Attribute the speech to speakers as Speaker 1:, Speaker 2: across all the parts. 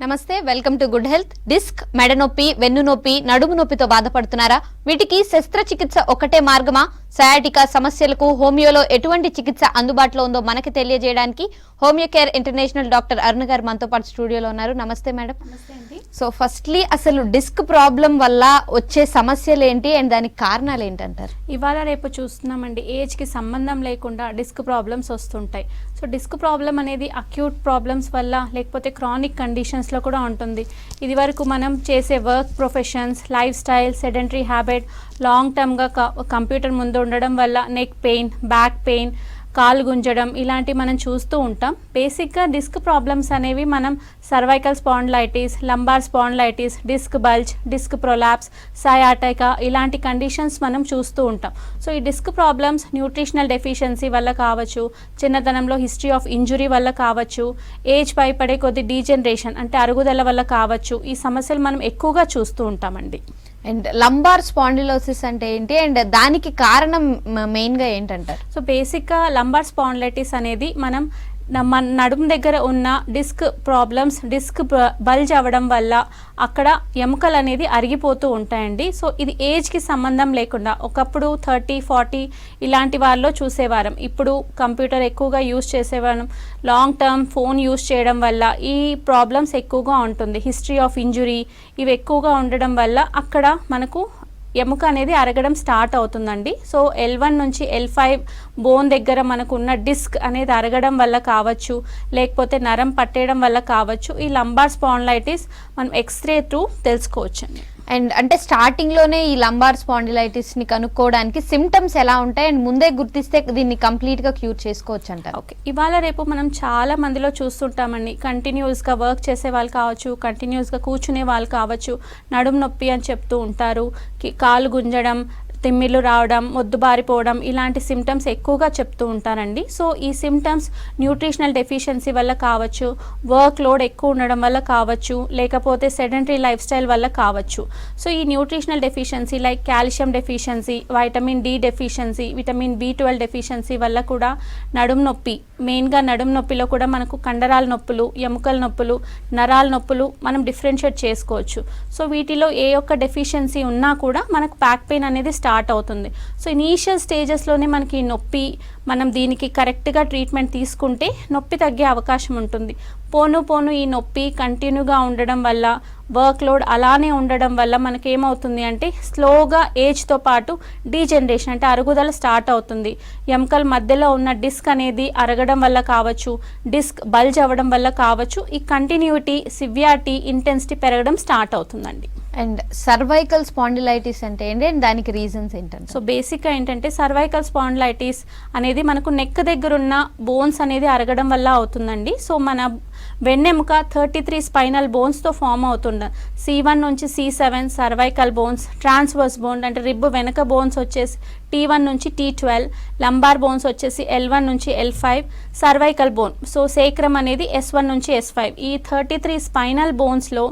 Speaker 1: నమస్తే, welcome to good health. Disc, మెడ నొప్పి, వెన్ను నొప్పి, నడుము నొప్పితో బాధపడుతున్నారా? వీటికి శస్త్రచికిత్స ఒకటే మార్గమా? సయాటికా సమస్యలకు హోమియోలో ఎటువంటి చికిత్స అందుబాటులో ఉందో మనకి తెలియజేయడానికి హోమియో కేర్ ఇంటర్నేషనల్ డాక్టర్ అరుణ గారు మనతో పాటు స్టూడియోలో ఉన్నారు. నమస్తే మేడం.
Speaker 2: నమస్తే అండి.
Speaker 1: సో ఫస్ట్లీ అసలు డిస్క్ ప్రాబ్లం వల్ల వచ్చే సమస్యలు ఏంటి అండ్ దానికి కారణాలు ఏంటంటారు?
Speaker 2: ఇవాళ రేపు చూస్తున్నామండి, ఏజ్కి సంబంధం లేకుండా డిస్క్ ప్రాబ్లమ్స్ వస్తుంటాయి. సో డిస్క్ ప్రాబ్లం అనేది అక్యూట్ ప్రాబ్లమ్స్ వల్ల లేకపోతే క్రానిక్ కండిషన్స్లో కూడా ఉంటుంది. ఇది వరకు మనం చేసే work professions, life style, sedentary habit, long టర్మ్గా కంప్యూటర్ ముందు ఉండడం వల్ల నెక్ పెయిన్, బ్యాక్ పెయిన్, కాలు గుంజడం ఇలాంటివి మనం చూస్తూ ఉంటాం. బేసిక్గా డిస్క్ ప్రాబ్లమ్స్ అనేవి మనం cervical spondylitis, lumbar spondylitis, disc bulge, disc prolapse, sciatica ఇలాంటి కండిషన్స్ మనం చూస్తూ ఉంటాం. సో ఈ డిస్క్ ప్రాబ్లమ్స్ న్యూట్రిషనల్ డెఫిషియన్సీ వల్ల కావచ్చు, చిన్నతనంలో హిస్టరీ ఆఫ్ ఇంజురీ వల్ల కావచ్చు, ఏజ్ పైపడే కొద్ది డీజనరేషన్ అంటే అరుగుదల వల్ల కావచ్చు. ఈ సమస్యలు మనం ఎక్కువగా చూస్తూ ఉంటామండి.
Speaker 1: అండ్ లంబార్ స్పాండిలోసిస్ అంటే ఏంటి అండ్ దానికి కారణం మెయిన్గా ఏంటంటారు?
Speaker 2: సో బేసిక్గా లంబార్ స్పాండిలైటిస్ అనేది మనం మన నడుము దగ్గర ఉన్న డిస్క్ ప్రాబ్లమ్స్, డిస్క్ బల్జ్ అవ్వడం వల్ల అక్కడ ఎముకలు అనేది అరిగిపోతూ ఉంటాయండి. సో ఇది ఏజ్కి సంబంధం లేకుండా ఒకప్పుడు 30-40 ఇలాంటి వాళ్ళలో చూసేవారం. ఇప్పుడు కంప్యూటర్ ఎక్కువగా యూజ్ చేసేవారం, లాంగ్ టర్మ్ ఫోన్ యూజ్ చేయడం వల్ల ఈ ప్రాబ్లమ్స్ ఎక్కువగా ఉంటుంది. హిస్టరీ ఆఫ్ ఇంజురీ ఇవి ఎక్కువగా ఉండడం వల్ల అక్కడ మనకు ఎముక అనేది అరగడం స్టార్ట్ అవుతుందండి. సో L1 నుంచి L5 బోన్ దగ్గర మనకు ఉన్న డిస్క్ అనేది అరగడం వల్ల కావచ్చు, లేకపోతే నరం పట్టేయడం వల్ల కావచ్చు. ఈ లంబార్ స్పాండిలైటిస్ మనం ఎక్స్రే త్రూ తెలుసుకోవచ్చండి.
Speaker 1: అండ్ అంటే స్టార్టింగ్ లోనే ఈ లంబార్ స్పాండిలైటిస్ ని కనుక్కోవడానికి సిమ్టమ్స్ ఎలా ఉంటాయి అండ్ ముందే గుర్తిస్తే దీన్ని కంప్లీట్ గా క్యూర్ చేసుకోవచ్చు అంటారు?
Speaker 2: ఓకే, ఇవాళ రేపు మనం చాలా మందిలో చూస్తుంటామండి. కంటిన్యూస్గా వర్క్ చేసే వాళ్ళు కావచ్చు, కంటిన్యూస్గా కూర్చునే వాళ్ళు కావచ్చు, నడుము నొప్పి అని చెప్తూ ఉంటారు, కాలు గుంజడం, తిమ్మిళ్ళు రావడం, మొద్దుబారిపోవడం ఇలాంటి సిమ్టమ్స్ ఎక్కువగా చెప్తూ ఉంటారండి. సో ఈ సిమ్టమ్స్ న్యూట్రిషనల్ డెఫిషియన్సీ వల్ల కావచ్చు, వర్క్ లోడ్ ఎక్కువ ఉండడం వల్ల కావచ్చు, లేకపోతే సెడెంటరీ లైఫ్ స్టైల్ వల్ల కావచ్చు. సో ఈ nutritional deficiency like calcium deficiency, vitamin D deficiency, vitamin B12 deficiency వల్ల కూడా నడుము నొప్పి, మెయిన్గా నడుము నొప్పిలో కూడా మనకు కండరాల నొప్పులు, ఎముకల నొప్పులు, నరాల నొప్పులు మనం డిఫరెన్షియేట్ చేసుకోవచ్చు. సో వీటిలో ఏ ఒక్క డెఫిషియన్సీ ఉన్నా కూడా మనకు బ్యాక్ పెయిన్ అనేది స్టార్ట్ అవుతుంది. సో ఇనీషియల్ స్టేజెస్లోనే మనకి నొప్పి, మనం దీనికి కరెక్ట్గా ట్రీట్మెంట్ తీసుకుంటే నొప్పి తగ్గే అవకాశం ఉంటుంది. పోను పోను ఈ నొప్పి కంటిన్యూగా ఉండడం వల్ల, వర్క్ లోడ్ అలానే ఉండడం వల్ల మనకేమవుతుంది అంటే స్లోగా ఏజ్తో పాటు డీజనరేషన్ అంటే అరుగుదల స్టార్ట్ అవుతుంది. ఎముకల మధ్యలో ఉన్న డిస్క్ అనేది అరగడం వల్ల కావచ్చు, డిస్క్ బల్జ్ అవ్వడం వల్ల కావచ్చు, ఈ కంటిన్యూటీ, సివియారిటీ, ఇంటెన్సిటీ పెరగడం స్టార్ట్ అవుతుందండి.
Speaker 1: అండ్ సర్వైకల్ స్పాండిలైటిస్ అంటే ఏంటి అండ్ దానికి రీజన్స్ ఏంటంటే?
Speaker 2: సో బేసిక్గా ఏంటంటే సర్వైకల్ స్పాండిలైటిస్ అనేది మనకు నెక్ దగ్గర ఉన్న బోన్స్ అనేది అరగడం వల్ల అవుతుందండి. సో మన వెన్నెముక 33 స్పైనల్ బోన్స్తో ఫామ్ అవుతుంది. C1 నుంచి C7 cervical bones, transverse bone అంటే రిబ్ వెనక బోన్స్ వచ్చేసి T1 నుంచి T12, లంబార్ బోన్స్ వచ్చేసి L1 నుంచి L5, సర్వైకల్ బోన్ సో సేక్రమ్ అనేది S1 నుంచి S5. ఈ 33 స్పైనల్ బోన్స్లో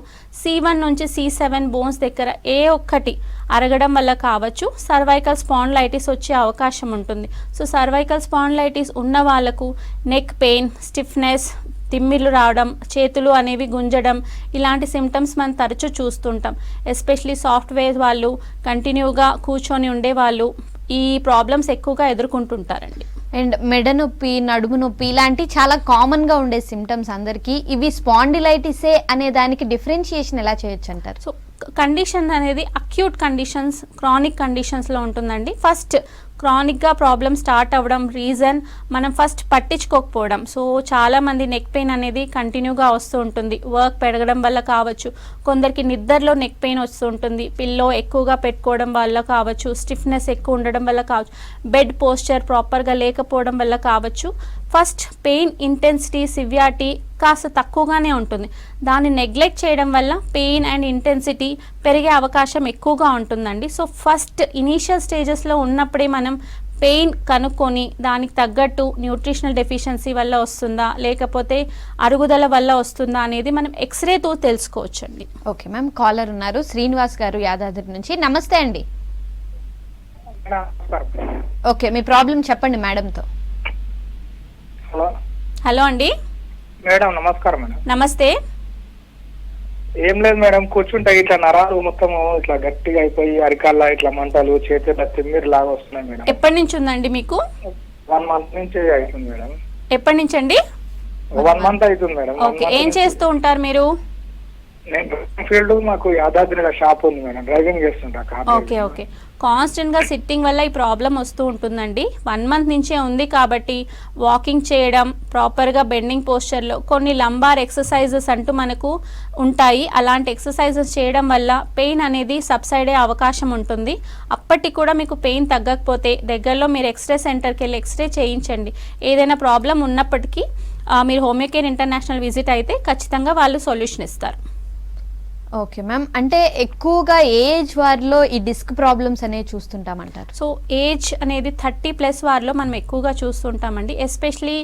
Speaker 2: C1 నుంచి C7 బోన్స్ దగ్గర ఏ ఒక్కటి అరగడం వల్ల కావచ్చు సర్వైకల్ స్పాండిలైటిస్ వచ్చే అవకాశం ఉంటుంది. సో సర్వైకల్ స్పాండిలైటిస్ ఉన్న వాళ్ళకు నెక్ పెయిన్, స్టిఫ్నెస్, తిమ్మిళ్ళు రావడం, చేతులు అనేవి గుంజడం ఇలాంటి సిమ్టమ్స్ మనం తరచూ చూస్తుంటాం. ఎస్పెషలీ సాఫ్ట్వేర్ వాళ్ళు, కంటిన్యూగా కూర్చొని ఉండే వాళ్ళు ఈ ప్రాబ్లమ్స్ ఎక్కువగా ఎదుర్కొంటుంటారండి.
Speaker 1: అండ్ మెడ నొప్పి, నడుము నొప్పి ఇలాంటి చాలా కామన్గా ఉండే సిమ్టమ్స్ అందరికీ. ఇవి స్పాండిలైటిసే అనే దానికి డిఫరెన్షియేషన్ ఎలా చేయొచ్చు అంటారు?
Speaker 2: సో కండిషన్ అనేది అక్యూట్ కండిషన్స్, క్రానిక్ కండిషన్స్లో ఉంటుందండి. ఫస్ట్ క్రానిక్గా ప్రాబ్లమ్ స్టార్ట్ అవ్వడం రీజన్ మనం ఫస్ట్ పట్టించుకోకపోవడం. సో చాలామంది నెక్ పెయిన్ అనేది కంటిన్యూగా వస్తూ ఉంటుంది, వర్క్ పెరగడం వల్ల కావచ్చు, కొందరికి నిద్రలో నెక్ పెయిన్ వస్తూ ఉంటుంది, పిల్లో ఎక్కువగా పెట్టుకోవడం వల్ల కావచ్చు, స్టిఫ్నెస్ ఎక్కువ ఉండడం వల్ల కావచ్చు, బెడ్ పోస్చర్ ప్రాపర్గా లేకపోవడం వల్ల కావచ్చు. ఫస్ట్ పెయిన్ ఇంటెన్సిటీ, సివియారిటీ కాస్త తక్కువగానే ఉంటుంది. దాన్ని నెగ్లెక్ట్ చేయడం వల్ల పెయిన్ అండ్ ఇంటెన్సిటీ పెరిగే అవకాశం ఎక్కువగా ఉంటుందండి. సో ఫస్ట్ ఇనీషియల్ స్టేజెస్లో ఉన్నప్పుడే మనం పెయిన్ కనుక్కొని దానికి తగ్గట్టు న్యూట్రిషనల్ డెఫిషియన్సీ వల్ల వస్తుందా లేకపోతే అరుగుదల వల్ల వస్తుందా అనేది మనం ఎక్స్రేతో తెలుసుకోవచ్చండి.
Speaker 1: ఓకే మ్యామ్, కాలర్ ఉన్నారు శ్రీనివాస్ గారు యాదాద్రి నుంచి. నమస్తే అండి. ఓకే, మీ ప్రాబ్లం చెప్పండి మేడంతో.
Speaker 2: హలో అండి.
Speaker 3: మేడం నమస్కారం. మేడం
Speaker 2: నమస్తే.
Speaker 3: ఏం లేదు మేడం, కూర్చుంటే ఇట్లా నరాలు మొత్తం ఇట్లా గట్టిగా అయిపోయి అరికాళ్ళ ఇట్లా మంటలు, చేతుల తిమ్మిరి లాగా వస్తున్నాయి మేడం.
Speaker 2: ఎప్పటి నుంచి ఉందండి మీకు?
Speaker 3: 1 మంత్ నుంచి అవుతుంది మేడం.
Speaker 2: ఎప్పటి నుంచి అండి?
Speaker 3: 1 మంత్ అవుతుంది మేడం.
Speaker 2: ఓకే, ఏం చేస్తూ ఉంటారు మీరు?
Speaker 3: నేను ఫీల్డ్, మాకు యాదాద్రిలో షాప్ ఉంది మేడం, డ్రైవింగ్ చేస్తుంటా కార్.
Speaker 2: ఓకే ఓకే, కాన్స్టెంట్ గా సిట్టింగ్ వల్ల ఈ ప్రాబ్లం వస్తూ ఉంటుందండి. 1 మంత్ నుంచే ఉంది కాబట్టి వాకింగ్ చేయడం, ప్రాపర్ గా బెండింగ్ పోస్చర్ లో కొన్ని లంబార్ ఎక్సర్సైజెస్ అంటూ మనకు ఉంటాయి. అలాంటి ఎక్సర్సైజెస్ చేయడం వల్ల పెయిన్ అనేది సబ్సైడ్ అయ్యే అవకాశం ఉంటుంది. అప్పటికి కూడా మీకు పెయిన్ తగ్గకపోతే దగ్గరలో మీరు ఎక్స్రే సెంటర్కి వెళ్ళి ఎక్స్రే చేయించండి. ఏదైనా ప్రాబ్లం ఉన్నప్పటికీ మీరు హోమియోకేర్ ఇంటర్నేషనల్ విజిట్ అయితే ఖచ్చితంగా వాళ్ళు సొల్యూషన్ ఇస్తారు.
Speaker 1: ఓకే మ్యామ్, అంటే ఎక్కువగా ఏజ్ వారిలో ఈ డిస్క్ ప్రాబ్లమ్స్ అనేవి చూస్తుంటామంటారు.
Speaker 2: సో ఏజ్ అనేది 30+ వారిలో మనం ఎక్కువగా చూస్తుంటామండి. ఎస్పెషలీ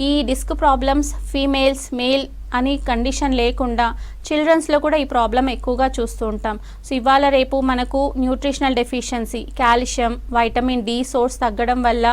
Speaker 2: ఈ డిస్క్ ప్రాబ్లమ్స్ ఫీమేల్స్, మేల్ అని కండిషన్ లేకుండా చిల్డ్రన్స్లో కూడా ఈ ప్రాబ్లం ఎక్కువగా చూస్తూ ఉంటాం. సో ఇవాళ రేపు మనకు nutritional deficiency, calcium, vitamin D source తగ్గడం వల్ల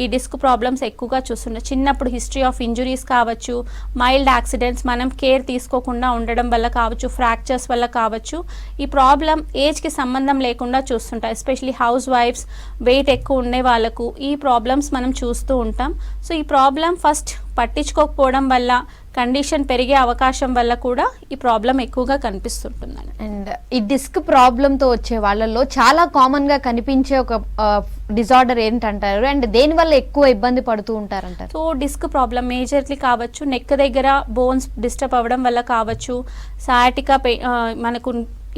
Speaker 2: ఈ డిస్క్ ప్రాబ్లమ్స్ ఎక్కువగా చూస్తున్నాం. చిన్నప్పుడు హిస్టరీ ఆఫ్ ఇంజురీస్ కావచ్చు, మైల్డ్ యాక్సిడెంట్స్ మనం కేర్ తీసుకోకుండా ఉండడం వల్ల కావచ్చు, ఫ్రాక్చర్స్ వల్ల కావచ్చు, ఈ ప్రాబ్లం ఏజ్కి సంబంధం లేకుండా చూస్తుంటాం. ఎస్పెషలీ హౌస్ వైఫ్స్, వెయిట్ ఎక్కువ ఉండే వాళ్ళకు ఈ ప్రాబ్లమ్స్ మనం చూస్తూ ఉంటాం. సో ఈ ప్రాబ్లం ఫస్ట్ పట్టించుకోకపోవడం వల్ల, కండిషన్ పెరిగే అవకాశం వల్ల కూడా ఈ ప్రాబ్లం ఎక్కువగా కనిపిస్తుంటుందండి.
Speaker 1: అండ్ ఈ డిస్క్ ప్రాబ్లంతో వచ్చే వాళ్ళల్లో చాలా కామన్గా కనిపించే ఒక డిజార్డర్ ఏంటంటారు, అండ్ దేనివల్ల ఎక్కువ ఇబ్బంది పడుతూ ఉంటారంటారు?
Speaker 2: సో డిస్క్ ప్రాబ్లం మేజర్లీ కావచ్చు, నెక్ దగ్గర బోన్స్ డిస్టర్బ్ అవ్వడం వల్ల కావచ్చు, సయాటికా మనకు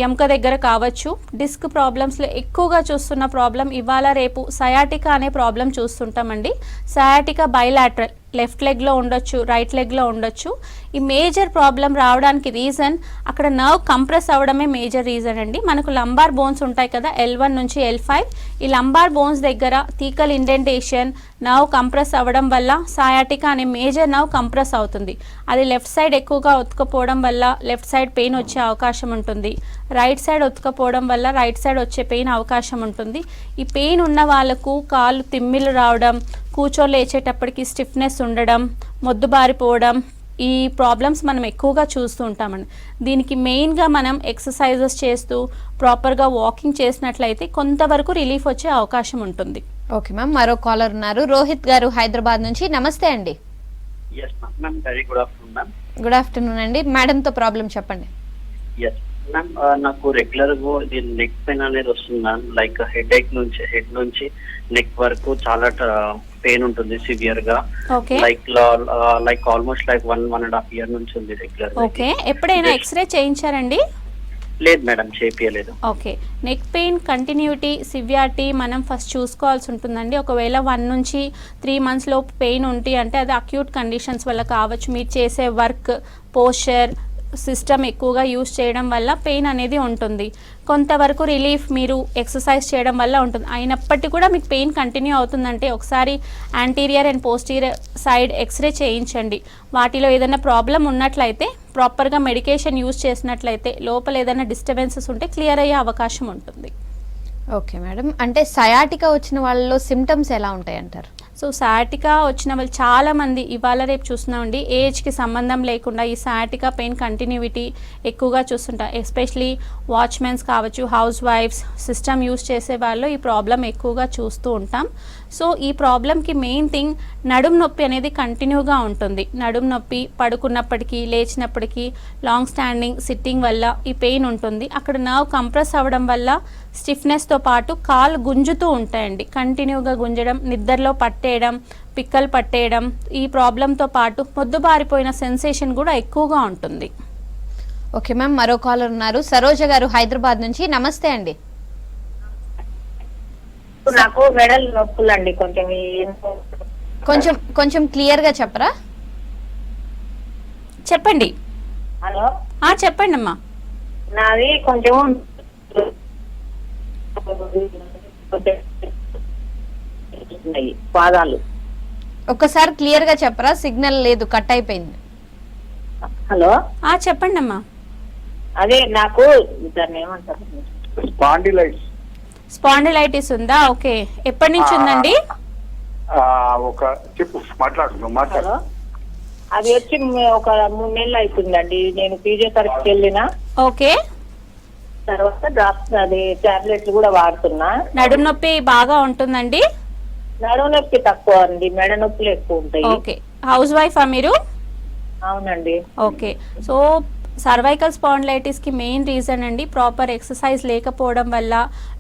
Speaker 2: ఎముక దగ్గర కావచ్చు. డిస్క్ ప్రాబ్లమ్స్లో ఎక్కువగా చూస్తున్న ప్రాబ్లం ఇవాళ రేపు సయాటికా అనే ప్రాబ్లం చూస్తుంటామండి. సయాటికా బైలాటరల్, లెఫ్ట్ లెగ్లో ఉండొచ్చు, రైట్ లెగ్లో ఉండొచ్చు. ఈ మేజర్ ప్రాబ్లం రావడానికి రీజన్ అక్కడ నర్వ్ కంప్రెస్ అవ్వడమే మేజర్ రీజన్ అండి. మనకు లంబార్ బోన్స్ ఉంటాయి కదా, L1 నుంచి L5, ఈ లంబార్ బోన్స్ దగ్గర థీకల్ ఇండెంటేషన్, నర్వ్ కంప్రెస్ అవ్వడం వల్ల సయాటికా అనే మేజర్ నర్వ్ కంప్రెస్ అవుతుంది. అది లెఫ్ట్ సైడ్ ఎక్కువగా ఒత్తుకపోవడం వల్ల లెఫ్ట్ సైడ్ పెయిన్ వచ్చే అవకాశం ఉంటుంది. రైట్ సైడ్ ఒత్తుకపోవడం వల్ల రైట్ సైడ్ వచ్చే పెయిన్ అవకాశం ఉంటుంది. ఈ పెయిన్ ఉన్న వాళ్ళకు కాళ్ళు తిమ్మిలు రావడం, కూర్చొని లేచేటప్పటికి స్టిఫ్నెస్ ఉండడం, మొద్దుబారిపోవడం, ఈ ప్రాబ్లమ్స్ మనం ఎక్కువగా చూస్తూ ఉంటామండి. దీనికి మెయిన్గా మనం ఎక్సర్సైజెస్ చేస్తూ ప్రాపర్గా వాకింగ్ చేసినట్లయితే కొంతవరకు రిలీఫ్ వచ్చే అవకాశం ఉంటుంది.
Speaker 1: ఓకే మ్యామ్, మరో కాలర్ ఉన్నారు, రోహిత్ గారు హైదరాబాద్ నుంచి. నమస్తే అండి. గుడ్ ఆఫ్టర్నూన్ అండి, మేడంతో ప్రాబ్లం చెప్పండి.
Speaker 4: నాకు రెగ్యులర్ గా నెక్ పెయిన్ అనేది వస్తుంది మ్యామ్. లైక్ హెడ్ నుంచి నెక్ వరకు చాలా పెయిన్ ఉంటుంది సివియర్ గా. లైక్ ఆల్మోస్ట్ లైక్ 1.5 year నుంచి ఉంది రెగ్యులర్.
Speaker 2: ఓకే, ఎప్పుడైనా ఎక్స్రే చేయించారండి?
Speaker 4: లేదు మేడం, చేపియలేదు.
Speaker 2: Okay, neck pain continuity, severity మనం ఫస్ట్ చూసుకోవాల్సి ఉంటుందండి. ఒకవేళ 1 నుంచి 3 months లోపు పెయిన్ ఉంటే అంటే అది అక్యూట్ కండిషన్స్ వల్ల కావచ్చు. మీరు చేసే వర్క్, పోస్చర్, సిస్టమ్ ఎక్కువగా యూజ్ చేయడం వల్ల పెయిన్ అనేది ఉంటుంది. కొంతవరకు రిలీఫ్ మీరు ఎక్సర్సైజ్ చేయడం వల్ల ఉంటుంది. అయినప్పటికీ కూడా మీకు పెయిన్ కంటిన్యూ అవుతుందంటే ఒకసారి anterior and posterior side X ray చేయించండి. వాటిలో ఏదైనా ప్రాబ్లం ఉన్నట్లయితే ప్రాపర్గా మెడికేషన్ యూజ్ చేసినట్లయితే లోపల ఏదైనా డిస్టర్బెన్సెస్ ఉంటే క్లియర్ అయ్యే అవకాశం ఉంటుంది.
Speaker 1: ఓకే మేడం, అంటే సయాటికా వచ్చిన వాళ్ళలో సిమ్టమ్స్ ఎలా ఉంటాయి అంటారు?
Speaker 2: సో సయాటికా వచ్చిన వాళ్ళు చాలామంది ఇవాళ రేపు చూస్తున్నామండి. ఏజ్కి సంబంధం లేకుండా ఈ సయాటికా పెయిన్ కంటిన్యూటీ ఎక్కువగా చూస్తుంటాం. ఎస్పెషలీ వాచ్మెన్స్ కావచ్చు, హౌస్ వైఫ్స్, సిస్టమ్ యూజ్ చేసే వాళ్ళు ఈ ప్రాబ్లం ఎక్కువగా చూస్తూ ఉంటాం. సో ఈ ప్రాబ్లంకి మెయిన్ థింగ్ నడుము నొప్పి అనేది కంటిన్యూగా ఉంటుంది. నడుము నొప్పి పడుకున్నప్పటికీ, లేచినప్పటికీ, లాంగ్ స్టాండింగ్, సిట్టింగ్ వల్ల ఈ పెయిన్ ఉంటుంది. అక్కడ నర్వ్ కంప్రెస్ అవ్వడం వల్ల స్టిఫ్నెస్తో పాటు కాళ్ళు గుంజుతూ ఉంటాయండి. కంటిన్యూగా గుంజడం, నిద్రలో పట్టేయడం, పిక్కలు పట్టేయడం, ఈ ప్రాబ్లంతో పాటు మొద్దుబారిపోయిన సెన్సేషన్ కూడా ఎక్కువగా ఉంటుంది.
Speaker 1: ఓకే మ్యామ్, మరో కాలర్ ఉన్నారు, సరోజ గారు హైదరాబాద్ నుంచి. నమస్తే అండి.
Speaker 5: నాకు మెడల్ నొప్పులండి,
Speaker 1: కొంచెం క్లియర్ గా చెప్పరా?
Speaker 2: చెప్పండి.
Speaker 5: హలో,
Speaker 2: చెప్పండి అమ్మా.
Speaker 5: నాది కొంచెం పాదాలు.
Speaker 1: ఒక్కసారి క్లియర్ గా చెప్పరా, సిగ్నల్ లేదు, కట్ అయిపోయింది.
Speaker 5: హలో,
Speaker 2: చెప్పండి అమ్మా.
Speaker 5: అదే నాకు దాన్ని ఏమంటారు,
Speaker 2: స్పాండిలైటిస్ ఉందా? ఓకే, ఎప్పటి నుంచి ఉందండి?
Speaker 6: ఒక చెప్పు, మాట్లాడు.
Speaker 5: అది వచ్చి ఒక 3 నెలలు అవుతుందండి. నేను ఫిజియోథెరపీకి వెళ్ళిన
Speaker 2: ఓకే.
Speaker 5: తర్వాత డ్రాప్స్ అది టాబ్లెట్లు కూడా వాడుతున్నా.
Speaker 2: నడుము నొప్పి బాగా ఉంటుందండి?
Speaker 5: నడుము నొప్పి తక్కువ అండి, మెడ నొప్పులు ఎక్కువ ఉంటాయి.
Speaker 2: ఓకే. హౌస్ వైఫా మీరు?
Speaker 5: అవునండి.
Speaker 2: ఓకే. సో సర్వైకల్ స్పాండిలైటిస్కి మెయిన్ రీజన్ అండి ప్రాపర్ ఎక్సర్సైజ్ లేకపోవడం వల్ల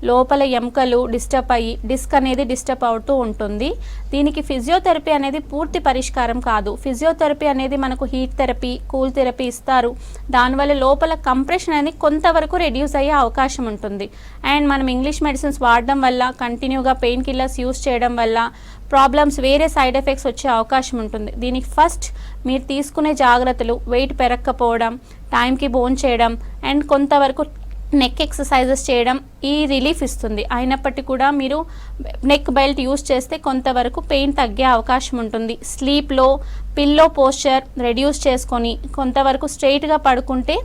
Speaker 2: లోపల ఎముకలు డిస్టర్బ్ అయ్యి డిస్క్ అనేది డిస్టర్బ్ అవుతూ ఉంటుంది. దీనికి ఫిజియోథెరపీ అనేది పూర్తి పరిష్కారం కాదు. ఫిజియోథెరపీ అనేది మనకు హీట్ థెరపీ, కూల్ థెరపీ ఇస్తారు. దానివల్ల లోపల కంప్రెషన్ అనేది కొంతవరకు రెడ్యూస్ అయ్యే అవకాశం ఉంటుంది. అండ్ మనం ఇంగ్లీష్ మెడిసిన్స్ వాడడం వల్ల, కంటిన్యూగా పెయిన్ కిల్లర్స్ యూస్ చేయడం వల్ల ప్రాబ్లమ్స్, వేరే సైడ్ ఎఫెక్ట్స్ వచ్చే అవకాశం ఉంటుంది. దీనికి ఫస్ట్ మీరు తీసుకునే జాగ్రత్తలు వెయిట్ పెరగకపోవడం, టైంకి బోన్ చేయడం అండ్ కొంతవరకు నెక్ ఎక్సర్సైజెస్ చేయడం ఈ రిలీఫ్ ఇస్తుంది. అయినప్పటికీ కూడా మీరు నెక్ బెల్ట్ యూస్ చేస్తే కొంతవరకు పెయిన్ తగ్గే అవకాశం ఉంటుంది. స్లీప్లో పిల్లో పోస్చర్ రెడ్యూస్ చేసుకొని కొంతవరకు స్ట్రైట్గా పడుకుంటే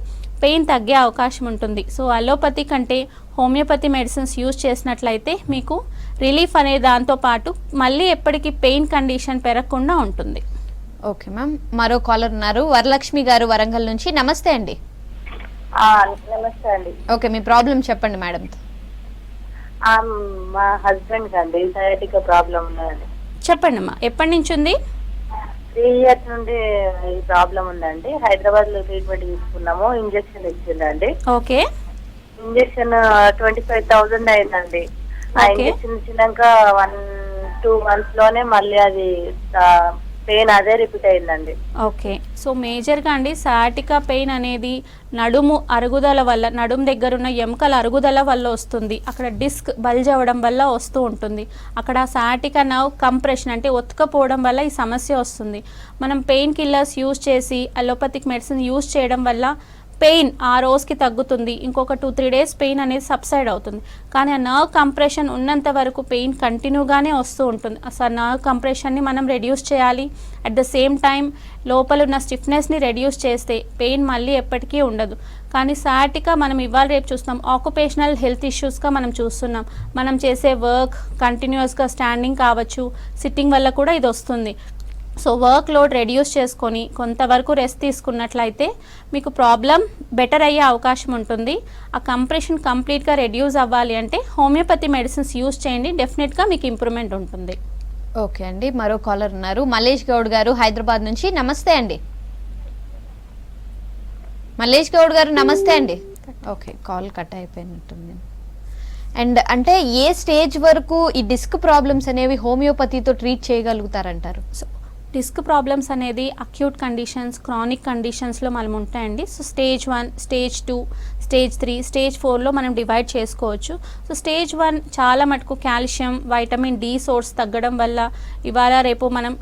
Speaker 2: పెయిన్ తగ్గే అవకాశం ఉంటుంది. సో అలోపతి కంటే హోమియోపతి మెడిసిన్స్ యూజ్ చేసినట్లయితే మీకు రిలీఫ్ అనే దాంతోపాటు మళ్ళీ ఎప్పటికీ పెయిన్ కండిషన్ పెరగకుండా ఉంటుంది.
Speaker 1: ఓకే మ్యామ్, మరో కాలర్ ఉన్నారు, వరలక్ష్మి గారు వరంగల్ నుంచి. నమస్తే అండి.
Speaker 5: నమస్తే అండి.
Speaker 1: ఓకే, మీ ప్రాబ్లం చెప్పండి మేడం.
Speaker 5: మా హస్బెండ్ అండి సయాటికా ప్రాబ్లం ఉన్నదండి.
Speaker 2: చెప్పండి అమ్మా, ఎప్పటి నుంచి ఉంది?
Speaker 5: 3 years నుండి ఈ ప్రాబ్లం ఉందండి. హైదరాబాద్ లో ట్రీట్మెంట్ తీసుకున్నాము. ఇంజెక్షన్ ఇచ్చిందండి.
Speaker 2: ఓకే.
Speaker 5: ఇంజెక్షన్ 25,000 అయిందండి. ఆ ఇంజెక్షన్ ఇచ్చినాక 1-2 months లోనే మళ్ళీ అది పెయిన్ అదే రిపీట్ అయిందండి.
Speaker 2: ఓకే. సో మేజర్గా అండి సయాటికా పెయిన్ అనేది నడుము అరుగుదల వల్ల, నడుము దగ్గర ఉన్న ఎముకల అరుగుదల వల్ల వస్తుంది. అక్కడ డిస్క్ బల్జ్ అవ్వడం వల్ల వస్తూ ఉంటుంది. అక్కడ సయాటికా నర్వ్ కంప్రెషన్ అంటే ఒత్తుకపోవడం వల్ల ఈ సమస్య వస్తుంది. మనం పెయిన్ కిల్లర్స్ యూజ్ చేసి అలోపతిక్ మెడిసిన్ యూజ్ చేయడం వల్ల పెయిన్ ఆ రోజుకి తగ్గుతుంది. ఇంకొక 2-3 days పెయిన్ అనేది సబ్సైడ్ అవుతుంది. కానీ ఆ నర్వ్ కంప్రెషన్ ఉన్నంత వరకు పెయిన్ కంటిన్యూగానే వస్తూ ఉంటుంది. అసలు నర్వ్ కంప్రెషన్ని మనం రెడ్యూస్ చేయాలి. అట్ ద సేమ్ టైం లోపల ఉన్న స్టిఫ్నెస్ని రెడ్యూస్ చేస్తే పెయిన్ మళ్ళీ ఎప్పటికీ ఉండదు. కానీ సయాటికా మనం ఇవాళ రేపు చూస్తున్నాం ఆక్యుపేషనల్ హెల్త్ ఇష్యూస్గా మనం చూస్తున్నాం. మనం చేసే వర్క్ కంటిన్యూస్గా స్టాండింగ్ కావచ్చు, సిట్టింగ్ వల్ల కూడా ఇది వస్తుంది. సో వర్క్ లోడ్ రెడ్యూస్ చేసుకొని కొంతవరకు రెస్ట్ తీసుకున్నట్లయితే మీకు ప్రాబ్లం బెటర్ అయ్యే అవకాశం ఉంటుంది. ఆ కంప్రెషన్ కంప్లీట్గా రెడ్యూస్ అవ్వాలి అంటే హోమియోపతి మెడిసిన్స్ యూజ్ చేయండి, డెఫినెట్గా మీకు ఇంప్రూవ్మెంట్ ఉంటుంది.
Speaker 1: ఓకే అండి, మరో కాలర్ ఉన్నారు, మల్లేష్ గౌడ్ గారు హైదరాబాద్ నుంచి. నమస్తే అండి. మల్లేష్ గౌడ్ గారు నమస్తే అండి. ఓకే, కాల్ కట్ అయిపోయినట్టుంది. అండ్ అంటే ఏ స్టేజ్ వరకు ఈ డిస్క్ ప్రాబ్లమ్స్ అనేవి హోమియోపతితో ట్రీట్ చేయగలుగుతారంటారు?
Speaker 2: సో డిస్క్ ప్రాబ్లమ్స్ అనేది అక్యూట్ కండిషన్స్, క్రానిక్ కండిషన్స్లో మనం ఉంటాయండి. So stage 1, stage 2, stage 3, stage 4లో మనం డివైడ్ చేసుకోవచ్చు. సో స్టేజ్ 1 చాలా మటుకు కాల్షియం, వైటమిన్ డి సోర్స్ తగ్గడం వల్ల, ఇవాళ రేపు మనం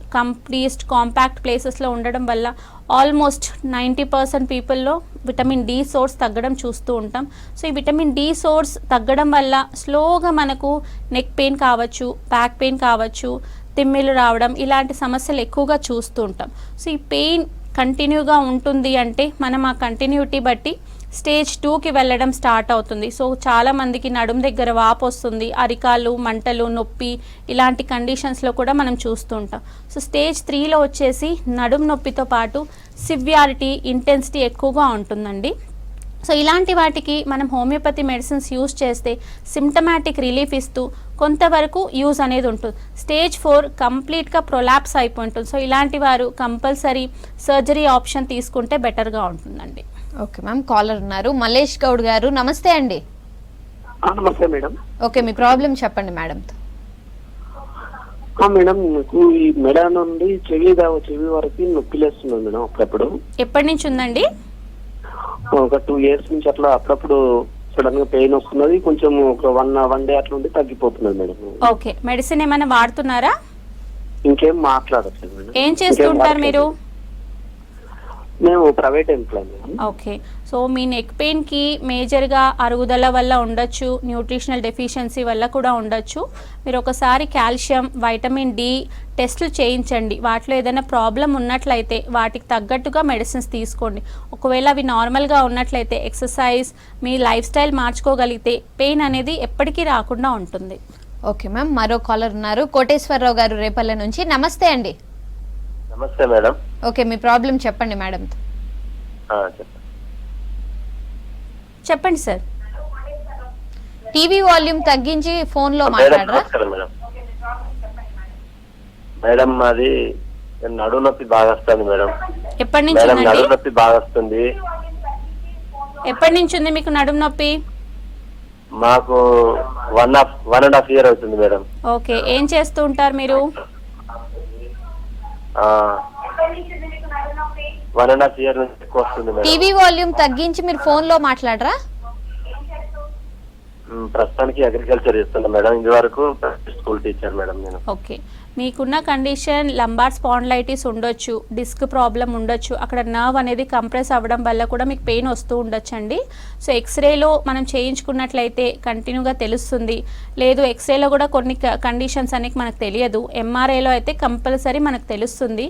Speaker 2: కాంపాక్ట్ ప్లేసెస్లో ఉండడం వల్ల ఆల్మోస్ట్ 90% పీపుల్లో విటమిన్ డి సోర్స్ తగ్గడం చూస్తూ ఉంటాం. సో ఈ విటమిన్ డి సోర్స్ తగ్గడం వల్ల స్లోగా మనకు నెక్ పెయిన్ కావచ్చు, బ్యాక్ పెయిన్ కావచ్చు, తిమ్మిలు రావడం ఇలాంటి సమస్యలు ఎక్కువగా చూస్తూ ఉంటాం. సో ఈ పెయిన్ కంటిన్యూగా ఉంటుంది అంటే మనం ఆ కంటిన్యూటీ బట్టి స్టేజ్ 2కి వెళ్ళడం స్టార్ట్ అవుతుంది. సో చాలామందికి నడుము దగ్గర వాపు వస్తుంది, అరికాలు మంటలు, నొప్పి ఇలాంటి కండిషన్స్లో కూడా మనం చూస్తూ ఉంటాం. సో స్టేజ్ 3లో వచ్చేసి నడుము నొప్పితో పాటు సివియారిటీ, ఇంటెన్సిటీ ఎక్కువగా ఉంటుందండి. సో ఇలాంటి వాటికి మనం హోమియోపతి మెడిసిన్స్ యూజ్ చేస్తే సిమ్టమాటిక్ రిలీఫ్ ఇస్తూ కొంతవరకు యూజ్ అనేది ఉంటుంది. స్టేజ్ 4 కంప్లీట్గా ప్రొలాప్స్ అయిపోతుంది. సో ఇలాంటి వారు కంపల్సరీ సర్జరీ ఆప్షన్ తీసుకుంటే బెటర్గా ఉంటుందండి.
Speaker 1: ఓకే మ్యామ్, కాలర్ ఉన్నారు, మల్లేష్ గౌడ్ గారు. నమస్తే అండి.
Speaker 6: నమస్తే మేడం.
Speaker 1: ఓకే, మీ ప్రాబ్లం చెప్పండి మేడం.
Speaker 6: మేడం, నాకు ఈ మెడ నుండి చెవి వరకు నొప్పిలేస్తుంది మేడం అప్పుడప్పుడు.
Speaker 2: ఎప్పటి నుంచి ఉందండి?
Speaker 6: ఒక 2 years నుంచి అట్లా అప్పుడప్పుడు సడన్ గా పెయిన్ వస్తున్నది. కొంచెం ఒక 1 day అట్లా ఉండి తగ్గిపోతున్నది మేడం.
Speaker 2: ఓకే, మెడిసిన్ ఏమైనా వాడుతున్నారా?
Speaker 6: ఇంకేం మాట్లాడట్లేదు మేడం.
Speaker 2: ఏం చేస్తుంటారు మీరు?
Speaker 6: మేము private employee madam.
Speaker 2: Okay. So మీ నెక్ పెయిన్కి మేజర్గా అరుగుదల వల్ల ఉండొచ్చు, న్యూట్రిషనల్ డెఫిషియన్సీ వల్ల కూడా ఉండొచ్చు. మీరు ఒకసారి కాల్షియం, వైటమిన్ డి టెస్టులు చేయించండి. వాటిలో ఏదైనా ప్రాబ్లం ఉన్నట్లయితే వాటికి తగ్గట్టుగా మెడిసిన్స్ తీసుకోండి. ఒకవేళ అవి నార్మల్గా ఉన్నట్లయితే ఎక్సర్సైజ్, మీ లైఫ్ స్టైల్ మార్చుకోగలిగితే పెయిన్ అనేది ఎప్పటికీ రాకుండా ఉంటుంది.
Speaker 1: ఓకే మ్యామ్, మరో కాలర్ ఉన్నారు, కోటేశ్వరరావు గారు రేపల్లె నుంచి. నమస్తే అండి.
Speaker 6: నమస్తే మేడం.
Speaker 1: ఓకే, మీ ప్రాబ్లం చెప్పండి మేడం.
Speaker 6: చెప్పండి.
Speaker 2: చెప్పండి సార్.
Speaker 1: టీవీ వాల్యూమ్ తగ్గించి ఫోన్ లో
Speaker 6: మేడం
Speaker 1: మాట్లాడరా?
Speaker 6: నమస్కారం మేడం. మేడం అది నడుము నొప్పి బాగా వస్తుంది మేడం.
Speaker 2: ఎప్పటి నుంచి
Speaker 6: మేడం
Speaker 2: ఉందండి?
Speaker 6: నడుము నొప్పి బాగా వస్తుంది.
Speaker 2: ఎప్పటి నుంచి ఉంది మీకు నడుము నొప్పి?
Speaker 6: మాకు 1.5 year అవుతుంది మేడం.
Speaker 2: ఓకే, ఏం చేస్తూ ఉంటారు మీరు?
Speaker 6: 1.5 year నుంచి ఎక్కువ వస్తుంది మేడం.
Speaker 1: టీవీ వాల్యూమ్ తగ్గించి మీరు ఫోన్ లో మాట్లాడరా?
Speaker 6: ప్రస్తుతానికి అగ్రికల్చర్ చేస్తున్నా మేడం. ఇది వరకు స్కూల్ టీచర్ మేడం నేను.
Speaker 2: ఓకే, మీకున్న కండిషన్ లంబార్ స్పాండిలైటిస్ ఉండొచ్చు, డిస్క్ ప్రాబ్లం ఉండొచ్చు, అక్కడ నర్వ్ అనేది కంప్రెస్ అవ్వడం వల్ల కూడా మీకు పెయిన్ వస్తూ ఉండొచ్చండి. సో ఎక్స్రేలో మనం చేయించుకున్నట్లయితే కంటిన్యూగా తెలుస్తుంది. లేదు ఎక్స్రేలో కూడా కొన్ని కండిషన్స్ అనేవి మనకు తెలియదు, ఎంఆర్ఐలో అయితే కంపల్సరీ మనకు తెలుస్తుంది.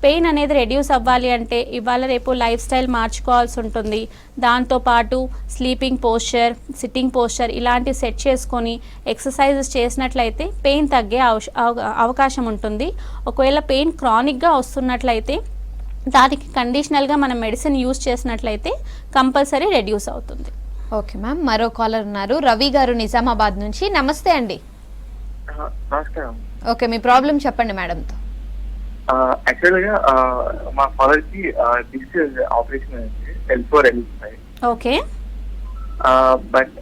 Speaker 2: పెయిన్ అనేది రెడ్యూస్ అవ్వాలి అంటే ఇవాళ రేపు లైఫ్ స్టైల్ మార్చుకోవాల్సి ఉంటుంది. దాంతోపాటు స్లీపింగ్ పోస్చర్, సిట్టింగ్ పోస్చర్ ఇలాంటివి సెట్ చేసుకొని ఎక్సర్సైజెస్ చేసినట్లయితే పెయిన్ తగ్గే అవకాశం ఉంటుంది. ఒకవేళ పెయిన్ క్రానిక్గా వస్తున్నట్లయితే దానికి కండిషనల్గా మనం మెడిసిన్ యూజ్ చేసినట్లయితే కంపల్సరీ రెడ్యూస్ అవుతుంది.
Speaker 1: ఓకే మ్యామ్, మరో కాలర్ ఉన్నారు, రవి గారు నిజామాబాద్ నుంచి. నమస్తే అండి.
Speaker 3: నమస్కారం.
Speaker 1: ఓకే, మీ ప్రాబ్లం చెప్పండి మేడంతో.
Speaker 3: యాక్చువల్ గా మా ఫాదర్ కి డిస్క్ ఆపరేషన్ అయింది, L4 L5.
Speaker 2: ఓకే,
Speaker 3: బట్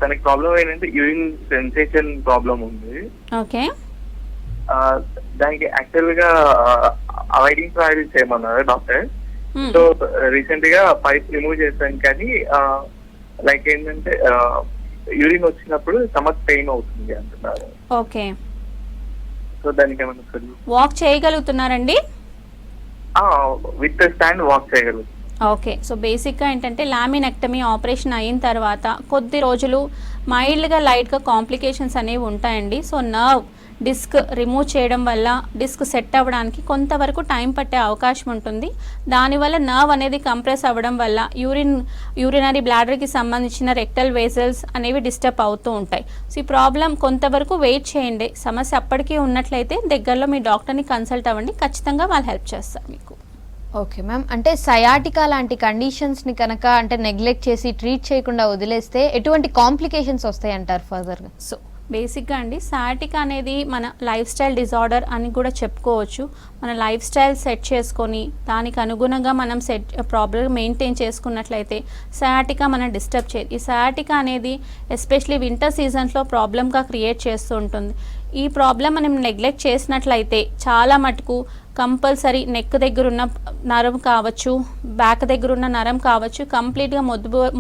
Speaker 3: తనకి ప్రాబ్లం ఏంటంటే యూరిన్ సెన్సేషన్ ప్రాబ్లం ఉంది.
Speaker 2: ఓకే,
Speaker 3: దానికి యాక్చువల్ గా అవాయిడింగ్ ట్రయల్స్ చేయమన్నారు డాక్టర్. సో రీసెంట్ గా పైప్ రిమూవ్ చేశాను, కానీ లైక్ ఏంటంటే యూరిన్ వచ్చినప్పుడు స్టమక్ పెయిన్ అవుతుంది అంటున్నారు.
Speaker 2: ఓకే,
Speaker 3: సో దానికి ఏమన్నా
Speaker 2: వాక్ చేయగలుగుతున్నారండి?
Speaker 3: విత్ స్టాండ్ వాక్ చేయగలుగుతాం.
Speaker 2: ఓకే, సో బేసిక్గా ఏంటంటే లామినెక్టమీ ఆపరేషన్ అయిన తర్వాత కొద్ది రోజులు మైల్డ్గా లైట్గా కాంప్లికేషన్స్ అనేవి ఉంటాయండి. సో నర్వ్ డిస్క్ రిమూవ్ చేయడం వల్ల డిస్క్ సెట్ అవ్వడానికి కొంతవరకు టైం పట్టే అవకాశం ఉంటుంది. దానివల్ల నర్వ్ అనేది కంప్రెస్ అవ్వడం వల్ల యూరినరీ బ్లాడర్కి సంబంధించిన రెక్టల్ వేజల్స్ అనేవి డిస్టర్బ్ అవుతూ ఉంటాయి. సో ఈ ప్రాబ్లం కొంతవరకు వెయిట్ చేయండి. సమస్య అప్పటికీ ఉన్నట్లయితే దగ్గరలో మీ డాక్టర్ని కన్సల్ట్ అవ్వండి, ఖచ్చితంగా వాళ్ళు హెల్ప్ చేస్తారు మీకు.
Speaker 1: ఓకే మ్యామ్, అంటే సయాటికా లాంటి కండిషన్స్ని కనుక అంటే నెగ్లెక్ట్ చేసి ట్రీట్ చేయకుండా వదిలేస్తే ఎటువంటి కాంప్లికేషన్స్ వస్తాయి అంటారు ఫర్దర్గా?
Speaker 2: సో బేసిక్గా అండి సయాటికా అనేది మన లైఫ్ స్టైల్ డిజార్డర్ అని కూడా చెప్పుకోవచ్చు. మన లైఫ్ స్టైల్ సెట్ చేసుకొని దానికి అనుగుణంగా మనం ప్రాబ్లం మెయింటైన్ చేసుకున్నట్లయితే సయాటికా మనం డిస్టర్బ్ చేయదు. ఈ సయాటికా అనేది ఎస్పెషలీ వింటర్ సీజన్స్లో ప్రాబ్లంగా క్రియేట్ చేస్తూ ఉంటుంది. ఈ ప్రాబ్లం మనం నెగ్లెక్ట్ చేసినట్లయితే చాలా మటుకు కంపల్సరీ నెక్ దగ్గర ఉన్న నరం కావచ్చు, బ్యాక్ దగ్గర ఉన్న నరం కావచ్చు, కంప్లీట్గా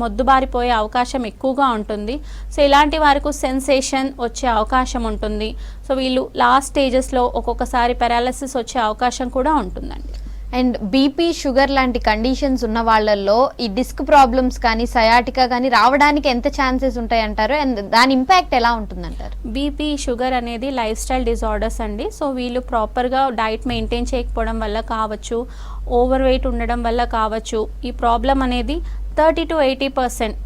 Speaker 2: మొద్దుబారిపోయే అవకాశం ఎక్కువగా ఉంటుంది. సో ఇలాంటి వారికి సెన్సేషన్ వచ్చే అవకాశం ఉంటుంది. సో వీళ్ళు లాస్ట్ స్టేజెస్లో ఒక్కొక్కసారి పారాలిసిస్ వచ్చే అవకాశం కూడా ఉంటుందండి.
Speaker 1: అండ్ బీపీ, షుగర్ లాంటి కండిషన్స్ ఉన్న వాళ్ళల్లో ఈ డిస్క్ ప్రాబ్లమ్స్ కానీ సయాటికా కానీ రావడానికి ఎంత ఛాన్సెస్ ఉంటాయి అంటారు, అండ్ దాని ఇంపాక్ట్ ఎలా ఉంటుందంటారు?
Speaker 2: బీపీ, షుగర్ అనేది లైఫ్ స్టైల్ డిజార్డర్స్ అండి. సో వీళ్ళు ప్రాపర్గా డైట్ మెయింటైన్ చేయకపోవడం వల్ల కావచ్చు, ఓవర్ వెయిట్ ఉండడం వల్ల కావచ్చు, ఈ ప్రాబ్లం అనేది 30 to 80%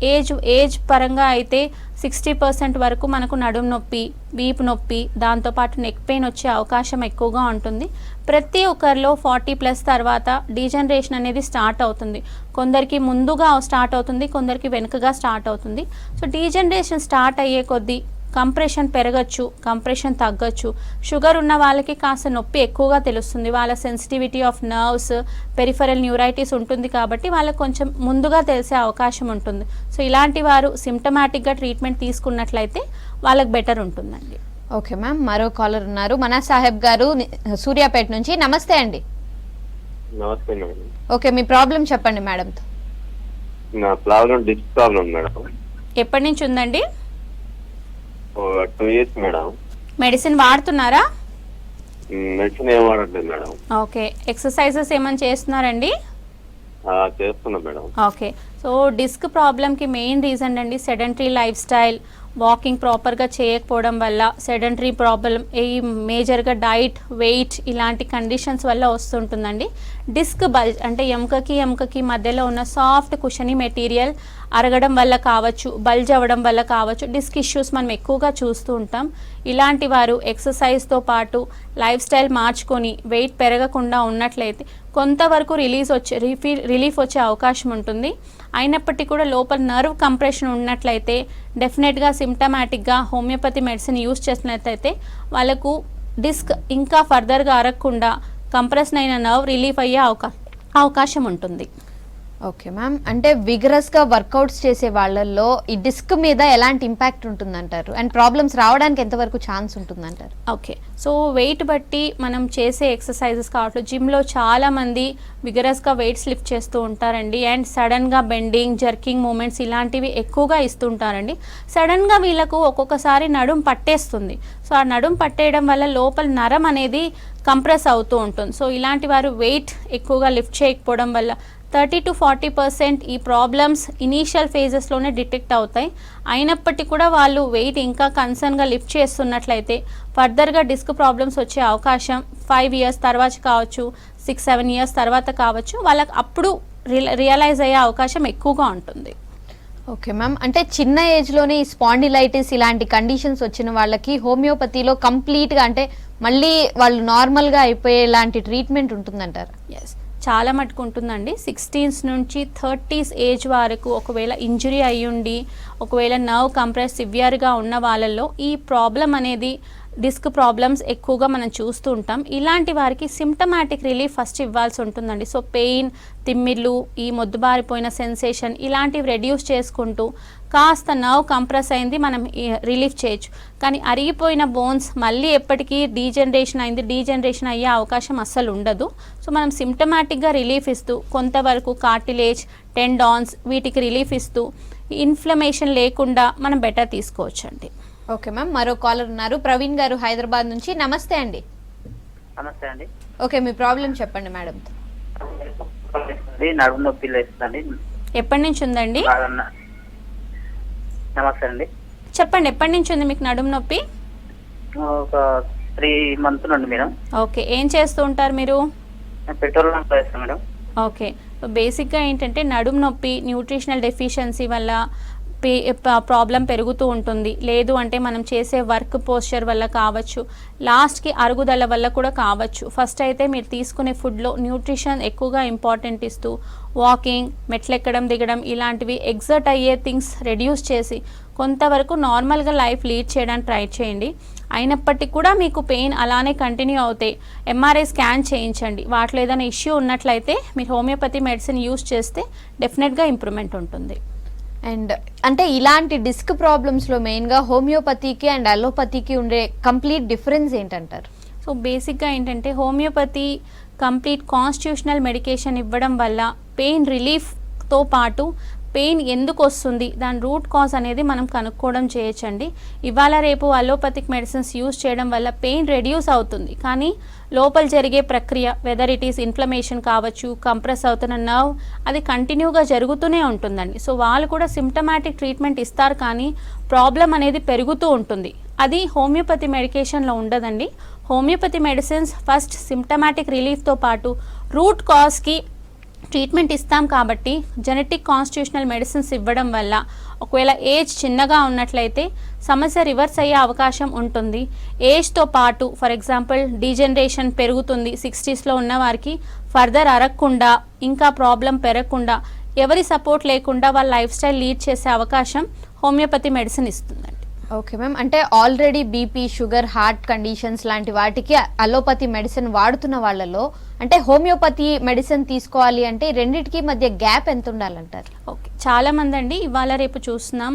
Speaker 2: ఏజ్ పరంగా అయితే 60% వరకు మనకు నడుము నొప్పి, వీపు నొప్పి, దాంతోపాటు నెక్ పెయిన్ వచ్చే అవకాశం ఎక్కువగా ఉంటుంది. ప్రతి ఒక్కరిలో 40+ తర్వాత డీజనరేషన్ అనేది స్టార్ట్ అవుతుంది. కొందరికి ముందుగా స్టార్ట్ అవుతుంది, కొందరికి వెనుకగా స్టార్ట్ అవుతుంది. సో డీజనరేషన్ స్టార్ట్ అయ్యే కొద్దీ కంప్రెషన్ పెరగచ్చు, కంప్రెషన్ తగ్గచ్చు. షుగర్ ఉన్న వాళ్ళకి కాస్త నొప్పి ఎక్కువగా తెలుస్తుంది. వాళ్ళ sensitivity of nerves, peripheral neuritis ఉంటుంది కాబట్టి వాళ్ళకి కొంచెం ముందుగా తెలిసే అవకాశం ఉంటుంది. సో ఇలాంటి వారు సిమ్టమాటిక్గా ట్రీట్మెంట్ తీసుకున్నట్లయితే వాళ్ళకి బెటర్ ఉంటుందండి.
Speaker 1: ఓకే మ్యామ్, మరో కాలర్ ఉన్నారు, మనా సాహెబ్ గారు సూర్యాపేట నుంచి. నమస్తే అండి.
Speaker 6: నమస్తే మేడం.
Speaker 1: ఓకే, మీ ప్రాబ్లం చెప్పండి మేడంతో.
Speaker 6: నా ప్రాబ్లం డిస్క్ ప్రాబ్లం మేడం.
Speaker 2: ఎప్పటి నుంచి ఉందండి?
Speaker 6: 2 years మేడం.
Speaker 2: మెడిసిన్ వాడుతున్నారా?
Speaker 6: మెడిసిన్ ఏం వాడట్లేదు మేడం.
Speaker 2: ఓకే, ఎక్సర్సైజెస్ ఏమైనా చేస్తున్నారండి?
Speaker 6: చేస్తున్నా మేడం.
Speaker 2: ఓకే, సో డిస్క్ ప్రాబ్లంకి మెయిన్ రీజన్ అండి సెడెంటరీ లైఫ్ స్టైల్, వాకింగ్ ప్రాపర్గా చేయకపోవడం వల్ల, సెడెంటరీ ప్రాబ్లం, ఈ మేజర్గా డైట్, వెయిట్ ఇలాంటి కండిషన్స్ వల్ల వస్తుంటుందండి. డిస్క్ బల్జ్ అంటే ఎముకకి మధ్యలో ఉన్న సాఫ్ట్ కుషనీ మెటీరియల్ అరగడం వల్ల కావచ్చు, బల్జ్ అవ్వడం వల్ల కావచ్చు, డిస్క్ ఇష్యూస్ మనం ఎక్కువగా చూస్తూ ఉంటాం. ఇలాంటి వారు ఎక్సర్సైజ్తో పాటు లైఫ్ స్టైల్ మార్చుకొని వెయిట్ పెరగకుండా ఉన్నట్లయితే కొంతవరకు రిలీఫ్ వచ్చే అవకాశం ఉంటుంది. అయినప్పటికీ కూడా లోపల నర్వ్ కంప్రెషన్ ఉన్నట్లయితే డెఫినెట్గా సిమ్టమాటిక్గా హోమియోపతి మెడిసిన్ యూస్ చేసినట్లయితే వాళ్ళకు డిస్క్ ఇంకా ఫర్దర్గా అరగకుండా కంప్రెషన్ అయిన నర్వ్ రిలీఫ్ అయ్యే అవకాశం ఉంటుంది.
Speaker 1: ఓకే మ్యామ్, అంటే విగరస్గా వర్కౌట్స్ చేసే వాళ్ళల్లో ఈ డిస్క్ మీద ఎలాంటి ఇంపాక్ట్ ఉంటుందంటారు, అండ్ ప్రాబ్లమ్స్ రావడానికి ఎంతవరకు ఛాన్స్ ఉంటుందంటారు?
Speaker 2: ఓకే, సో వెయిట్ బట్టి మనం చేసే ఎక్సర్సైజెస్ కావట్లు జిమ్లో చాలామంది విగరస్గా వెయిట్స్ లిఫ్ట్ చేస్తూ ఉంటారండి. అండ్ సడన్గా బెండింగ్, జర్కింగ్ మూమెంట్స్ ఇలాంటివి ఎక్కువగా ఇస్తుంటారండి. సడన్గా వీళ్ళకు ఒక్కొక్కసారి నడుం పట్టేస్తుంది. సో ఆ నడుం పట్టేయడం వల్ల లోపల నరం అనేది కంప్రెస్ అవుతూ ఉంటుంది. సో ఇలాంటి వారు వెయిట్ ఎక్కువగా లిఫ్ట్ చేయకపోవడం వల్ల 30 to 40% ఈ ప్రాబ్లమ్స్ ఇనీషియల్ ఫేజెస్లోనే డిటెక్ట్ అవుతాయి. అయినప్పటికీ కూడా వాళ్ళు వెయిట్ ఇంకా కన్సర్న్గా లిఫ్ట్ చేస్తున్నట్లయితే ఫర్దర్గా డిస్క్ ప్రాబ్లమ్స్ వచ్చే అవకాశం 5 years తర్వాత కావచ్చు, 6-7 years తర్వాత కావచ్చు, వాళ్ళకి అప్పుడు రియలైజ్ అయ్యే అవకాశం ఎక్కువగా ఉంటుంది.
Speaker 1: ఓకే మ్యామ్, అంటే చిన్న ఏజ్లోనే ఈ స్పాండిలైటిస్ ఇలాంటి కండిషన్స్ వచ్చిన వాళ్ళకి హోమియోపతిలో కంప్లీట్గా అంటే మళ్ళీ వాళ్ళు నార్మల్గా అయిపోయేలాంటి ట్రీట్మెంట్ ఉంటుందంటారు?
Speaker 2: ఎస్, చాలా మటుకు ఉంటుందండి. 16s నుంచి 30s ఏజ్ వరకు ఒకవేళ ఇంజరీ అయ్యుండి, ఒకవేళ నర్వ్ కంప్రెస్ సివియర్గా ఉన్న వాళ్ళల్లో ఈ ప్రాబ్లం అనేది డిస్క్ ప్రాబ్లమ్స్ ఎక్కువగా మనం చూస్తూ ఉంటాం. ఇలాంటి వారికి సిమ్టమాటిక్ రిలీఫ్ ఫస్ట్ ఇవ్వాల్సి ఉంటుందండి. సో పెయిన్, తిమ్మిర్లు, ఈ మొద్దుబారిపోయిన సెన్సేషన్ ఇలాంటివి రెడ్యూస్ చేసుకుంటూ కాస్త నర్వ్ కంప్రెస్ అయింది మనం రిలీఫ్ చేయొచ్చు. కానీ అరిగిపోయిన బోన్స్ మళ్ళీ ఎప్పటికీ డీజనరేషన్ అయ్యే అవకాశం అస్సలు ఉండదు. సో మనం సిమ్టమాటిక్గా రిలీఫ్ ఇస్తూ కొంతవరకు కార్టిలేజ్, టెండాన్స్ వీటికి రిలీఫ్ ఇస్తూ ఇన్ఫ్లమేషన్ లేకుండా మనం బెటర్ తీసుకోవచ్చండి.
Speaker 1: ఓకే మ్యామ్, మరో కాలర్ ఉన్నారు, ప్రవీణ్ గారు హైదరాబాద్ నుంచి. నమస్తే అండి.
Speaker 7: నమస్తే అండి.
Speaker 1: ఓకే, మీ ప్రాబ్లం చెప్పండి మేడం.
Speaker 7: నడుము నొప్పి లేస్తుందండి.
Speaker 2: ఎప్పటి నుంచి ఉందండి?
Speaker 7: నమస్తే అండి.
Speaker 2: చెప్పండి, ఎప్పటి నుంచి ఉంది మీకు నడుము నొప్పి?
Speaker 7: ఒక 3 months నుండి మేడం.
Speaker 2: ఓకే, ఏం చేస్తూ ఉంటారు మీరు?
Speaker 7: పెట్రోల్ బంక్ వేస్తాను మేడం.
Speaker 2: ఓకే, బేసిక్గా ఏంటంటే నడుము నొప్పి న్యూట్రిషనల్ డెఫిషియన్సీ వల్ల ప్రాబ్లం పెరుగుతూ ఉంటుంది. లేదు అంటే మనం చేసే వర్క్ పోస్చర్ వల్ల కావచ్చు, లాస్ట్కి అరుగుదల వల్ల కూడా కావచ్చు. ఫస్ట్ అయితే మీరు తీసుకునే ఫుడ్లో న్యూట్రిషన్ ఎక్కువగా ఇంపార్టెంట్ ఇస్తూ వాకింగ్, మెట్లెక్కడం దిగడం ఇలాంటివి ఎగ్జర్ట్ అయ్యే థింగ్స్ రెడ్యూస్ చేసి కొంతవరకు నార్మల్గా లైఫ్ లీడ్ చేయడానికి ట్రై చేయండి. అయినప్పటికీ కూడా మీకు పెయిన్ అలానే కంటిన్యూ అవుతాయి, ఎంఆర్ఐ స్కాన్ చేయించండి. వాటిలో ఏదైనా ఇష్యూ ఉన్నట్లయితే మీరు హోమియోపతి మెడిసిన్ యూస్ చేస్తే డెఫినెట్గా ఇంప్రూవ్మెంట్ ఉంటుంది.
Speaker 1: అండ్ అంటే ఇలాంటి డిస్క్ ప్రాబ్లమ్స్లో మెయిన్గా హోమియోపతికి అండ్ అలోపతికి ఉండే కంప్లీట్ డిఫరెన్స్ ఏంటంటారు?
Speaker 2: సో బేసిక్గా ఏంటంటే హోమియోపతి కంప్లీట్ కాన్స్టిట్యూషనల్ మెడికేషన్ ఇవ్వడం వల్ల పెయిన్ రిలీఫ్తో పాటు పెయిన్ ఎందుకు వస్తుంది దాని రూట్ కాజ్ అనేది మనం కనుక్కోవడం చేయొచ్చండి. ఇవాళ రేపు అలోపతిక్ మెడిసిన్స్ యూజ్ చేయడం వల్ల పెయిన్ రెడ్యూస్ అవుతుంది, కానీ లోపల జరిగే ప్రక్రియ వెదర్ ఇట్ ఈస్ ఇన్ఫ్లమేషన్ కావచ్చు, కంప్రెస్ అవుతున్న నర్వ్ అది కంటిన్యూగా జరుగుతూనే ఉంటుందండి. సో వాళ్ళు కూడా సిమ్టమాటిక్ ట్రీట్మెంట్ ఇస్తారు, కానీ ప్రాబ్లం అనేది పెరుగుతూ ఉంటుంది. అది హోమియోపతి మెడికేషన్లో ఉండదండి. హోమియోపతి మెడిసిన్స్ ఫస్ట్ సిమ్టమాటిక్ రిలీఫ్తో పాటు రూట్ కాజ్కి ట్రీట్మెంట్ ఇస్తాం. కాబట్టి జెనెటిక్ కాన్స్టిట్యూషనల్ మెడిసిన్స్ ఇవ్వడం వల్ల ఒకవేళ ఏజ్ చిన్నగా ఉన్నట్లయితే సమస్య రివర్స్ అయ్యే అవకాశం ఉంటుంది. ఏజ్తో పాటు ఫర్ ఎగ్జాంపుల్ డీజనరేషన్ పెరుగుతుంది, 60sలో ఉన్న వారికి ఫర్దర్ అరగకుండా ఇంకా ప్రాబ్లం పెరగకుండా ఎవరి సపోర్ట్ లేకుండా వాళ్ళ లైఫ్ స్టైల్ లీడ్ చేసే అవకాశం హోమియోపతి మెడిసిన్ ఇస్తుందండి.
Speaker 1: ఓకే మ్యామ్, అంటే already BP, sugar, heart conditions లాంటి వాటికి అలోపతి మెడిసిన్ వాడుతున్న వాళ్ళలో అంటే హోమియోపతి మెడిసిన్ తీసుకోవాలి అంటే రెండింటికి మధ్య గ్యాప్ ఎంత ఉండాలంటారు?
Speaker 2: ఓకే, చాలామంది అండి ఇవాళ రేపు చూస్తున్నాం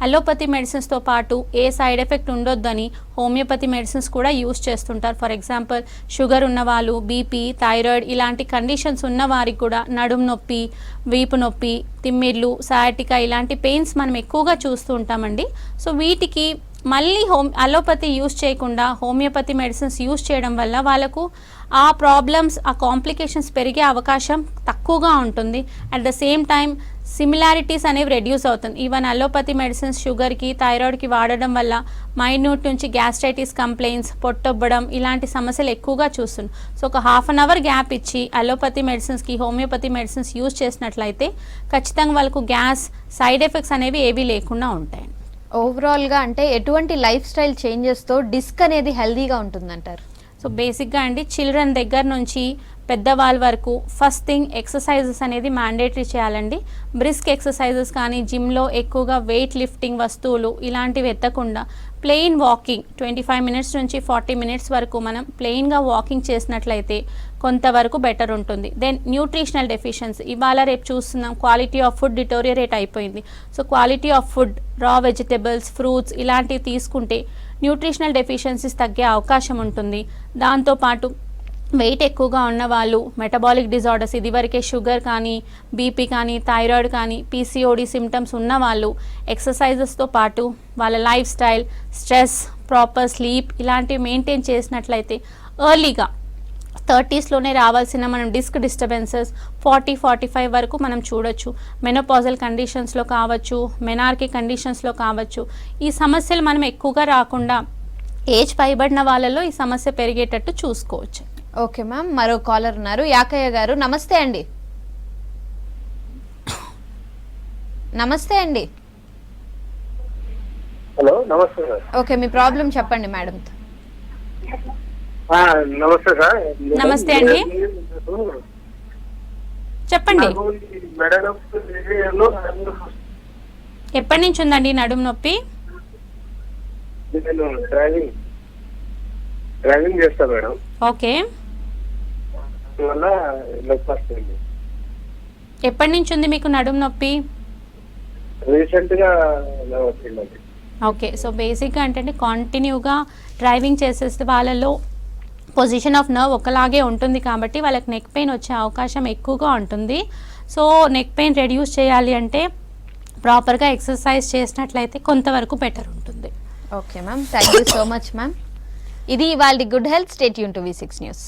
Speaker 2: అలోపతి మెడిసిన్స్తో పాటు ఏ సైడ్ ఎఫెక్ట్ ఉండొద్దని హోమియోపతి మెడిసిన్స్ కూడా యూస్ చేస్తుంటారు. ఫర్ ఎగ్జాంపుల్ షుగర్ ఉన్నవాళ్ళు, బీపీ, థైరాయిడ్ ఇలాంటి కండిషన్స్ ఉన్న వారికి కూడా నడుము నొప్పి, వీపు నొప్పి, తిమ్మిర్లు, సయాటికా ఇలాంటి పెయిన్స్ మనం ఎక్కువగా చూస్తూ ఉంటామండి. సో వీటికి మళ్ళీ అలోపతి యూస్ చేయకుండా హోమియోపతి మెడిసిన్స్ యూస్ చేయడం వల్ల వాళ్ళకు ఆ ప్రాబ్లమ్స్, ఆ కాంప్లికేషన్స్ పెరిగే అవకాశం తక్కువగా ఉంటుంది. At the same time similarities అనేవి రెడ్యూస్ అవుతుంది. ఈవెన్ అలోపతి మెడిసిన్స్ షుగర్కి, థైరాయిడ్కి వాడడం వల్ల మైన్యూట్ నుంచి గ్యాస్ట్రైటిస్ కంప్లైంట్స్, పొట్టొబ్బడం ఇలాంటి సమస్యలు ఎక్కువగా చూస్తున్నాం. సో ఒక హాఫ్ అన్ అవర్ గ్యాప్ ఇచ్చి అలోపతి మెడిసిన్స్కి హోమియోపతి మెడిసిన్స్ యూజ్ చేసినట్లయితే ఖచ్చితంగా వాళ్ళకు గ్యాస్ సైడ్ ఎఫెక్ట్స్ అనేవి ఏవీ లేకుండా ఉంటాయి.
Speaker 1: ఓవరాల్గా అంటే ఎటువంటి లైఫ్ స్టైల్ చేంజెస్తో డిస్క్ అనేది హెల్దీగా ఉంటుందంటారు?
Speaker 2: సో బేసిక్గా అండి చిల్డ్రన్ దగ్గర నుంచి పెద్దవాళ్ళ వరకు ఫస్ట్ థింగ్ ఎక్సర్సైజెస్ అనేది మ్యాండేటరీ చేయాలండి. బ్రిస్క్ ఎక్సర్సైజెస్ కానీ జిమ్లో ఎక్కువగా వెయిట్ లిఫ్టింగ్ వస్తువులు ఇలాంటివి ఎత్తకుండా ప్లెయిన్ వాకింగ్ 25 మినిట్స్ నుంచి 40 మినిట్స్ వరకు మనం ప్లెయిన్గా వాకింగ్ చేసినట్లయితే కొంతవరకు బెటర్ ఉంటుంది. దెన్ న్యూట్రిషనల్ డెఫిషియన్సీ ఇవాళ రేపు చూస్తున్నాం, క్వాలిటీ ఆఫ్ ఫుడ్ డిటోరియేట్ అయిపోయింది. సో క్వాలిటీ ఆఫ్ ఫుడ్, రా వెజిటబుల్స్, ఫ్రూట్స్ ఇలాంటివి తీసుకుంటే న్యూట్రిషనల్ డెఫిషియన్సీస్ తగ్గే అవకాశం ఉంటుంది. దాంతోపాటు వెయిట్ ఎక్కువగా ఉన్న వాళ్ళు, మెటబాలిక్ డిజార్డర్స్ ఇదివరకే షుగర్ కానీ, బీపీ కానీ, థైరాయిడ్ కానీ, పీసీఓడి సిమ్టమ్స్ ఉన్న వాళ్ళు ఎక్సర్సైజెస్తో పాటు వాళ్ళ life style, stress, proper sleep ఇలాంటివి మెయింటైన్ చేసినట్లయితే ఎర్లీగా 30స్లోనే రావాల్సిన మనం డిస్క్ డిస్టర్బెన్సెస్ 40-45 వరకు మనం చూడొచ్చు. మెనోపాజల్ కండిషన్స్లో కావచ్చు, మెనార్కీ కండిషన్స్లో కావచ్చు. ఈ సమస్యలు మనం ఎక్కువగా రాకుండా ఏజ్ పైబడిన వాళ్ళలో ఈ సమస్య పెరిగేటట్టు చూసుకోవచ్చు.
Speaker 1: ఓకే మ్యామ్, మరో కాలర్ ఉన్నారు. యాకయ్య గారు నమస్తే అండి. నమస్తే అండి.
Speaker 6: హలో, నమస్తే సార్.
Speaker 1: ఓకే, మీ ప్రాబ్లం చెప్పండి మేడంతో.
Speaker 6: నమస్తే సార్.
Speaker 2: నమస్తే అండి, చెప్పండి. ఎప్పటి నుంచి ఉందండి నడుము నొప్పి?
Speaker 6: నేను డ్రైవింగ్ చేస్తా మేడం.
Speaker 2: ఓకే,
Speaker 6: వల్ల నొప్పి వస్తుంది.
Speaker 2: ఎప్పటి నుంచి ఉంది మీకు నడుము నొప్పి?
Speaker 6: రీసెంట్ గా వచ్చిందండి.
Speaker 2: ఓకే, సో బేసిక్గా అంటే కంటిన్యూగా డ్రైవింగ్ చేసేస్తే వాళ్ళలో పొజిషన్ ఆఫ్ నర్వ్ ఒకలాగే ఉంటుంది కాబట్టి వాళ్ళకి నెక్ పెయిన్ వచ్చే అవకాశం ఎక్కువగా ఉంటుంది. సో నెక్ పెయిన్ రెడ్యూస్ చేయాలి అంటే ప్రాపర్గా ఎక్సర్సైజ్ చేసినట్లయితే కొంతవరకు బెటర్ ఉంటుంది.
Speaker 1: Okay ma'am, thank you so much ma'am. ఇది ఇవాళ good health. Stay tune to V6 news.